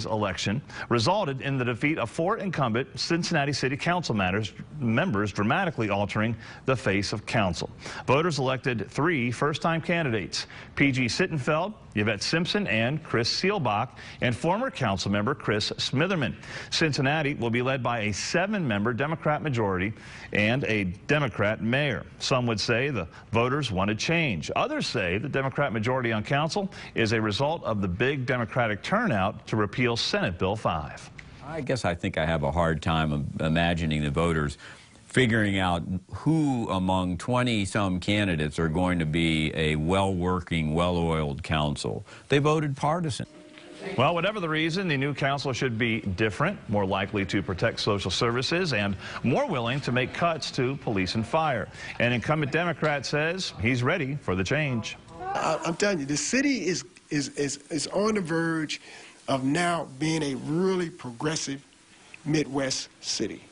Friday's election resulted in the defeat of 4 incumbent Cincinnati City Council members, dramatically altering the face of council. Voters elected 3 first-time candidates: P.G. Sittenfeld, Yvette Simpson, and Chris Seelbach, and former council member Chris Smitherman. Cincinnati will be led by a 7-member Democrat majority and a Democrat mayor. Some would say the voters wanted change. Others say the Democrat majority on council is a result of the big Democratic turnout to repeal Senate Bill 5. I think I have a hard time imagining the voters figuring out who among 20-some candidates are going to be a well-working, well-oiled council. They voted partisan. Well, whatever the reason, the new council should be different, more likely to protect social services, and more willing to make cuts to police and fire. An incumbent Democrat says he's ready for the change. I'm telling you, the city is on the verge of now being a really progressive Midwest city.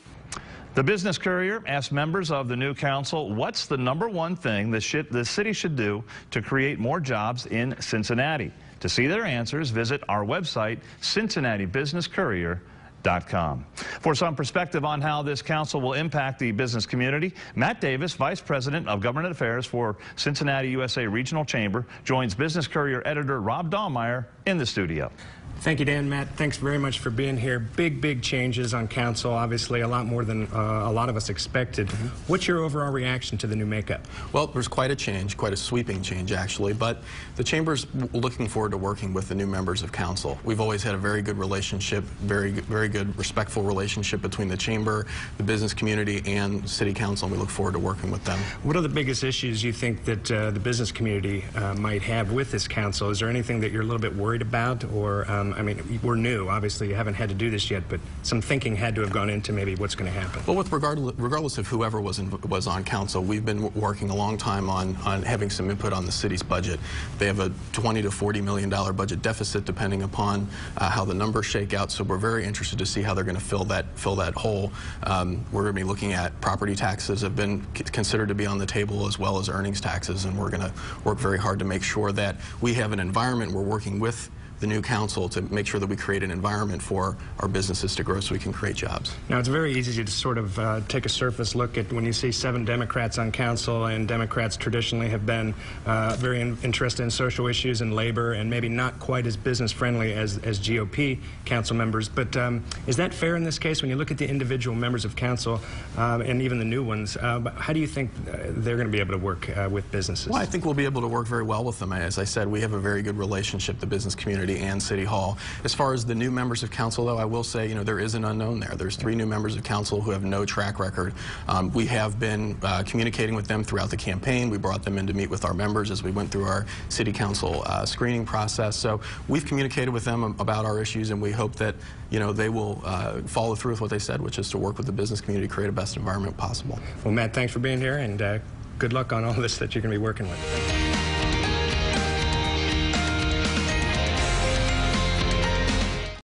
The Business Courier asked members of the new council what's the #1 thing the city should do to create more jobs in Cincinnati. To see their answers, visit our website, CincinnatiBusinessCourier.com. For some perspective on how this council will impact the business community, Matt Davis, Vice President of Government Affairs for CincinnatiUSA Regional Chamber, joins Business Courier editor Rob Daumeyer in the studio. Thank you, Dan. Matt, thanks very much for being here. Big changes on council, obviously a lot more than a lot of us expected. What's your overall reaction to the new makeup? Well, there's quite a change, quite a sweeping change actually, but the Chamber's looking forward to working with the new members of council. We've always had a very good relationship, very good, respectful relationship between the Chamber, the business community, and City Council, and we look forward to working with them. What are the biggest issues you think that the business community might have with this council? Is there anything that you're a little bit worried about, or I mean, we're new, obviously you haven't had to do this yet, but some thinking had to have gone into maybe what's going to happen. Well, regardless of whoever was on council, we've been working a long time on having some input on the city's budget. They have a $20 to $40 million budget deficit depending upon how the numbers shake out, so we're very interested to see how they're going to fill that hole. We're going to be looking at property taxes have been considered to be on the table, as well as earnings taxes, and we're going to work very hard to make sure that we have an environment. We're working with the new council to make sure that we create an environment for our businesses to grow so we can create jobs. Now, it's very easy to sort of take a surface look at when you see 7 Democrats on council, and Democrats traditionally have been very interested in social issues and labor, and maybe not quite as business friendly as GOP council members. But is that fair in this case? When you look at the individual members of council and even the new ones, how do you think they're going to be able to work with businesses? Well, I think we'll be able to work very well with them. As I said, we have a very good relationship, the business community and City Hall. As far as the new members of council, though, I will say, you know, there is an unknown there. There's 3 new members of council who have no track record. We have been communicating with them throughout the campaign. We brought them in to meet with our members as we went through our City Council screening process. So we've communicated with them about our issues, and we hope that, you know, they will follow through with what they said, which is to work with the business community to create a best environment possible. Well, Matt, thanks for being here, and good luck on all this that you're going to be working with.